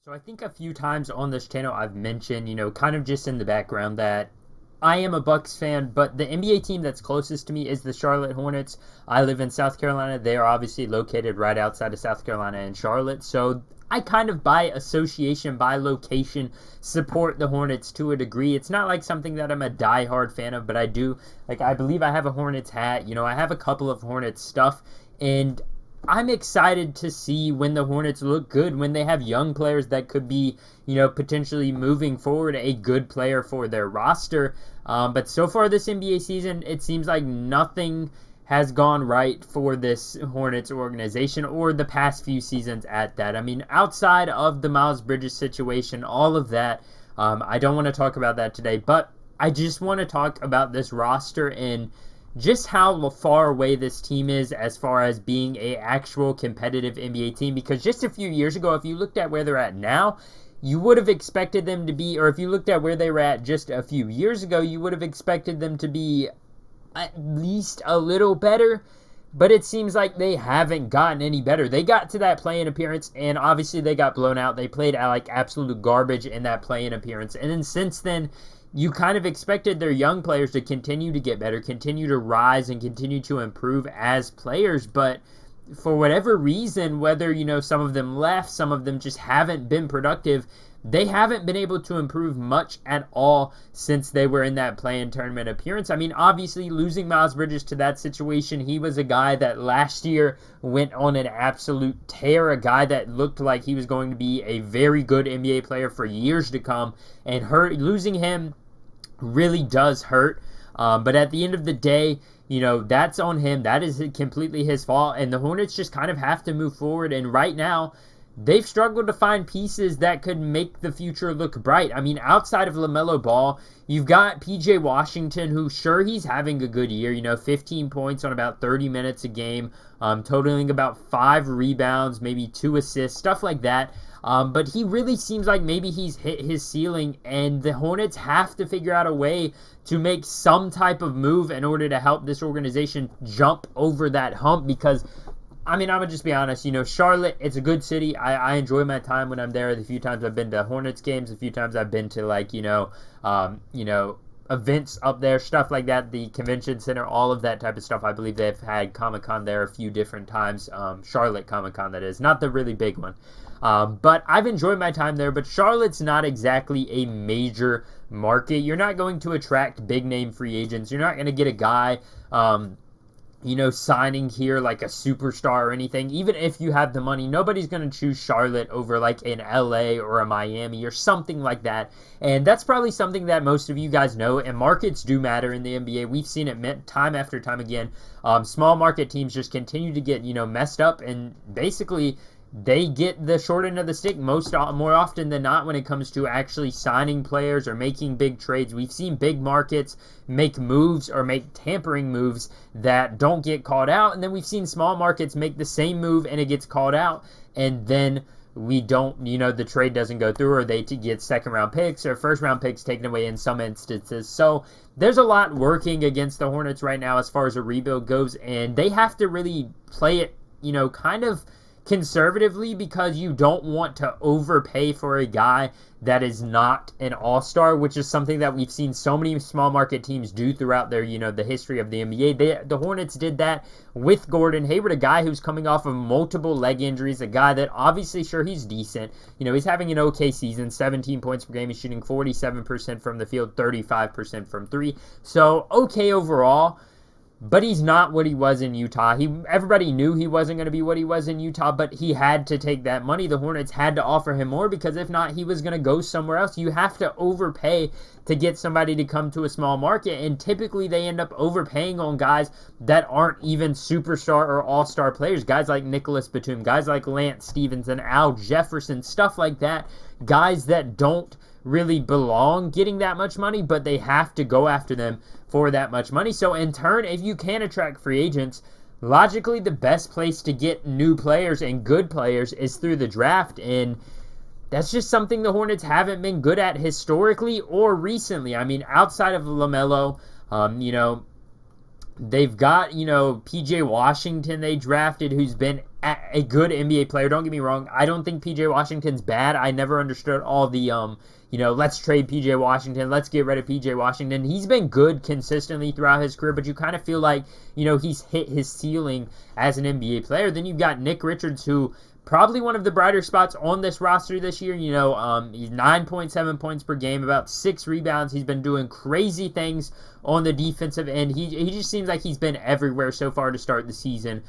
So I think a few times on this channel I've mentioned, kind of just in the background that I am a Bucks fan, but the NBA team that's closest to me is the Charlotte Hornets. I live in South Carolina. They are obviously located right outside of South Carolina and Charlotte. So I kind of by association, by location, support the Hornets to a degree. It's not like something that I'm a diehard fan of, but I do. Like, I believe I have a Hornets hat. I have a couple of Hornets stuff. And I'm excited to see when the Hornets look good, when they have young players that could be, potentially moving forward a good player for their roster. But so far this NBA season, it seems like nothing has gone right for this Hornets organization, or the past few seasons at that. I mean, outside of the Miles Bridges situation, all of that, I don't want to talk about that today, but I just want to talk about this roster and just how far away this team is as far as being a actual competitive NBA team. Because just a few years ago, if you looked at where they're at now, you would have expected them to be, or if you looked at where they were at just a few years ago, you would have expected them to be at least a little better. But it seems like they haven't gotten any better. They got to that play-in appearance, and obviously they got blown out. They played like absolute garbage in that play-in appearance. And then since then, you kind of expected their young players to continue to get better, continue to rise, and continue to improve as players. But for whatever reason, whether, some of them left, some of them just haven't been productive, they haven't been able to improve much at all since they were in that play-in tournament appearance. I mean, obviously, losing Miles Bridges to that situation, he was a guy that last year went on an absolute tear, a guy that looked like he was going to be a very good NBA player for years to come, and losing him really does hurt. But at the end of the day, that's on him. That is completely his fault. And the Hornets just kind of have to move forward. And right now, they've struggled to find pieces that could make the future look bright. I mean, outside of LaMelo Ball, you've got PJ Washington, who, sure, he's having a good year, 15 points on about 30 minutes a game, totaling about 5 rebounds, maybe 2 assists, stuff like that. But he really seems like maybe he's hit his ceiling, and the Hornets have to figure out a way to make some type of move in order to help this organization jump over that hump. Because, I mean, I'm going to just be honest, Charlotte, it's a good city. I enjoy my time when I'm there. The few times I've been to Hornets games, a few times I've been to, events up there, stuff like that, the convention center, all of that type of stuff. I believe they've had Comic-Con there a few different times. Charlotte Comic-Con, that is, not the really big one. But I've enjoyed my time there. But Charlotte's not exactly a major market. You're not going to attract big-name free agents. You're not going to get a guy, signing here like a superstar or anything. Even if you have the money, nobody's going to choose Charlotte over like an LA or a Miami or something like that. And that's probably something that most of you guys know. And markets do matter in the NBA. We've seen it time after time again. Small market teams just continue to get, messed up, and basically they get the short end of the stick more often than not when it comes to actually signing players or making big trades. We've seen big markets make moves or make tampering moves that don't get called out, and then we've seen small markets make the same move and it gets called out, and then we don't, the trade doesn't go through, or they get second round picks or first round picks taken away in some instances. So there's a lot working against the Hornets right now as far as a rebuild goes, and they have to really play it, kind of conservatively, because you don't want to overpay for a guy that is not an all-star, which is something that we've seen so many small market teams do throughout their, the history of the NBA. The Hornets did that with Gordon Hayward, a guy who's coming off of multiple leg injuries, a guy that obviously, sure, he's decent. He's having an okay season, 17 points per game. He's shooting 47% from the field, 35% from three. So, okay overall. But he's not what he was in Utah. Everybody knew he wasn't going to be what he was in Utah, but he had to take that money. The Hornets had to offer him more, because if not, he was going to go somewhere else. You have to overpay to get somebody to come to a small market, and typically they end up overpaying on guys that aren't even superstar or all-star players. Guys like Nicholas Batum, guys like Lance Stevenson, Al Jefferson, stuff like that. Guys that don't really belong getting that much money, but they have to go after them for that much money. So in turn, if you can attract free agents, logically the best place to get new players and good players is through the draft, and that's just something the Hornets haven't been good at historically or recently. I mean, outside of LaMelo, they've got, PJ Washington they drafted, who's been a good NBA player. Don't get me wrong. I don't think PJ Washington's bad. I never understood all the let's trade PJ Washington, let's get rid of PJ Washington. He's been good consistently throughout his career, but you kind of feel like, he's hit his ceiling as an NBA player. Then you've got Nick Richards, who probably one of the brighter spots on this roster this year. He's 9.7 points per game, about 6 rebounds. He's been doing crazy things on the defensive end. He just seems like he's been everywhere so far to start the season.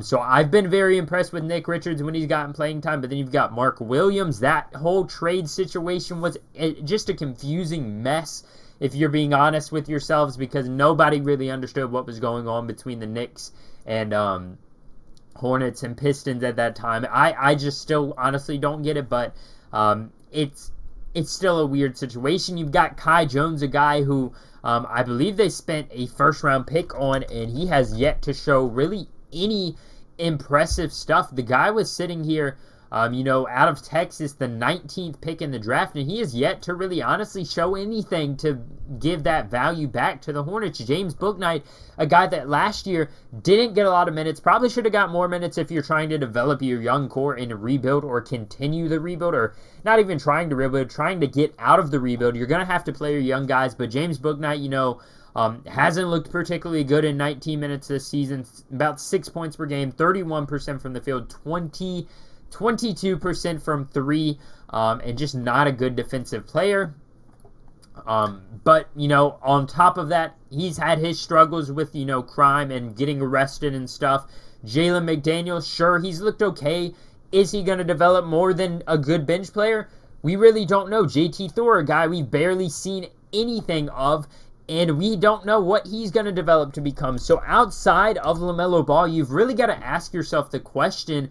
So I've been very impressed with Nick Richards when he's gotten playing time. But then you've got Mark Williams. That whole trade situation was just a confusing mess, if you're being honest with yourselves, because nobody really understood what was going on between the Knicks and Hornets and Pistons at that time. I just still honestly don't get it, but it's still a weird situation. You've got Kai Jones, a guy who I believe they spent a first-round pick on, and he has yet to show really any impressive stuff. The guy was sitting here, out of Texas, the 19th pick in the draft, and he has yet to really honestly show anything to give that value back to the Hornets. James Bouknight, a guy that last year didn't get a lot of minutes, probably should have got more minutes if you're trying to develop your young core in a rebuild or continue the rebuild, or not even trying to rebuild, trying to get out of the rebuild. You're going to have to play your young guys, but James Bouknight, hasn't looked particularly good in 19 minutes this season. About 6 points per game, 31% from the field, 22% from 3, and just not a good defensive player. But, on top of that, he's had his struggles with, crime and getting arrested and stuff. Jalen McDaniels, sure, he's looked okay. Is he going to develop more than a good bench player? We really don't know. JT Thor, a guy we've barely seen anything of, and we don't know what he's going to develop to become. So outside of LaMelo Ball, you've really got to ask yourself the question,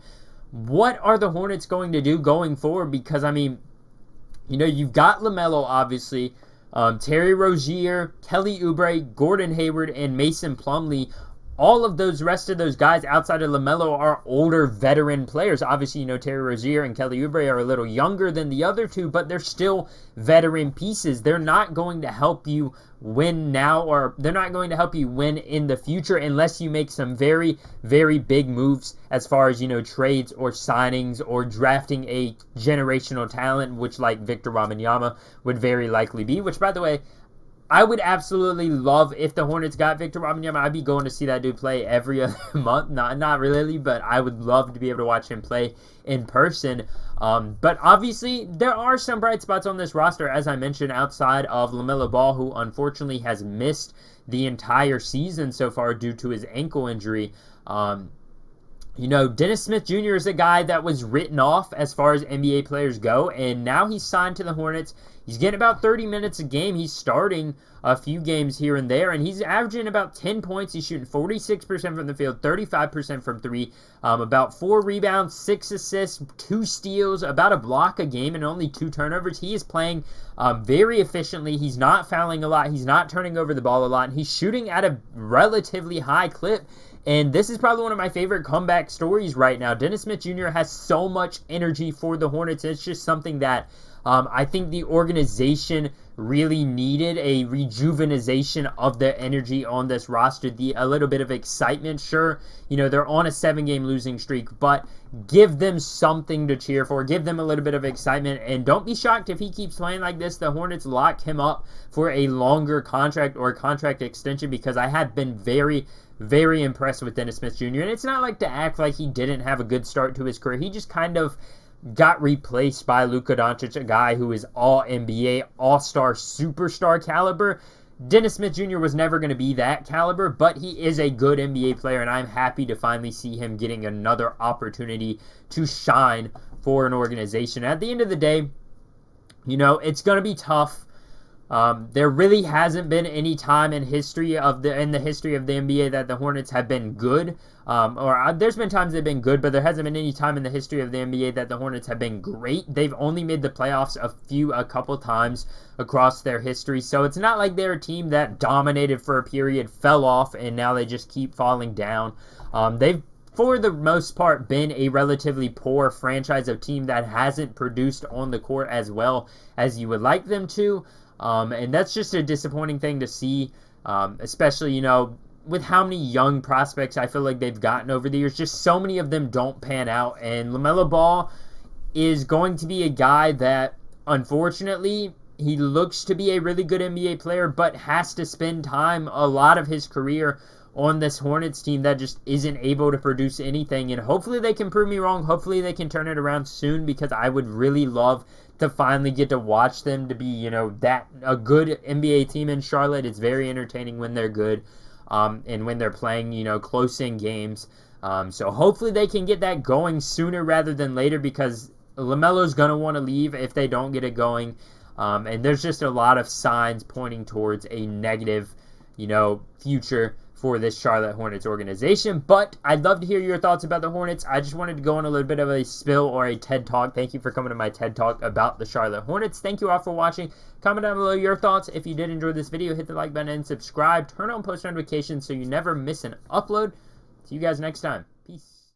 what are the Hornets going to do going forward? Because, you've got LaMelo, obviously, Terry Rozier, Kelly Oubre, Gordon Hayward, and Mason Plumlee. All of those rest of those guys outside of LaMelo are older veteran players. Obviously, Terry Rozier and Kelly Oubre are a little younger than the other two, but they're still veteran pieces. They're not going to help you win now, or they're not going to help you win in the future unless you make some very, very big moves as far as, trades or signings or drafting a generational talent, which like Victor Wembanyama would very likely be, which, by the way, I would absolutely love if the Hornets got Victor Wembanyama. I'd be going to see that dude play every other month. Not really, but I would love to be able to watch him play in person. But obviously, there are some bright spots on this roster, as I mentioned, outside of LaMelo Ball, who unfortunately has missed the entire season so far due to his ankle injury. Dennis Smith Jr. is a guy that was written off as far as NBA players go, and now he's signed to the Hornets. He's getting about 30 minutes a game. He's starting a few games here and there, and he's averaging about 10 points. He's shooting 46% from the field, 35% from 3, about 4 rebounds, 6 assists, 2 steals, about a block a game, and only 2 turnovers. He is playing very efficiently. He's not fouling a lot. He's not turning over the ball a lot, and he's shooting at a relatively high clip. And this is probably one of my favorite comeback stories right now. Dennis Smith Jr. has so much energy for the Hornets. It's just something that I think the organization really needed, a rejuvenation of the energy on this roster, a little bit of excitement. Sure, they're on a 7-game losing streak, but give them something to cheer for. Give them a little bit of excitement, and don't be shocked if he keeps playing like this. The Hornets lock him up for a longer contract or a contract extension, because I have been very, very impressed with Dennis Smith Jr. And it's not like to act like he didn't have a good start to his career. He just kind of got replaced by Luka Doncic, a guy who is all NBA, all-star, superstar caliber. Dennis Smith Jr. was never going to be that caliber, but he is a good NBA player, and I'm happy to finally see him getting another opportunity to shine for an organization. At the end of the day, it's going to be tough. There really hasn't been any time in the history of the NBA that the Hornets have been good. There's been times they've been good, but there hasn't been any time in the history of the NBA that the Hornets have been great. They've only made the playoffs a couple times across their history, so it's not like they're a team that dominated for a period, fell off, and now they just keep falling down. They've, for the most part, been a relatively poor franchise, a team that hasn't produced on the court as well as you would like them to. And that's just a disappointing thing to see, especially, with how many young prospects I feel like they've gotten over the years, just so many of them don't pan out. And LaMelo Ball is going to be a guy that, unfortunately, he looks to be a really good NBA player, but has to spend time a lot of his career on this Hornets team that just isn't able to produce anything. And hopefully they can prove me wrong. Hopefully they can turn it around soon, because I would really love to finally get to watch them to be, that a good NBA team in Charlotte. It's very entertaining when they're good, and when they're playing, close in games. So hopefully they can get that going sooner rather than later, because LaMelo's going to want to leave if they don't get it going. And there's just a lot of signs pointing towards a negative, future for this Charlotte Hornets organization. But I'd love to hear your thoughts about the Hornets. I just wanted to go on a little bit of a spill or a TED Talk. Thank you for coming to my TED Talk about the Charlotte Hornets. Thank you all for watching. Comment down below your thoughts. If you did enjoy this video, hit the like button and subscribe. Turn on post notifications so you never miss an upload. See you guys next time. Peace.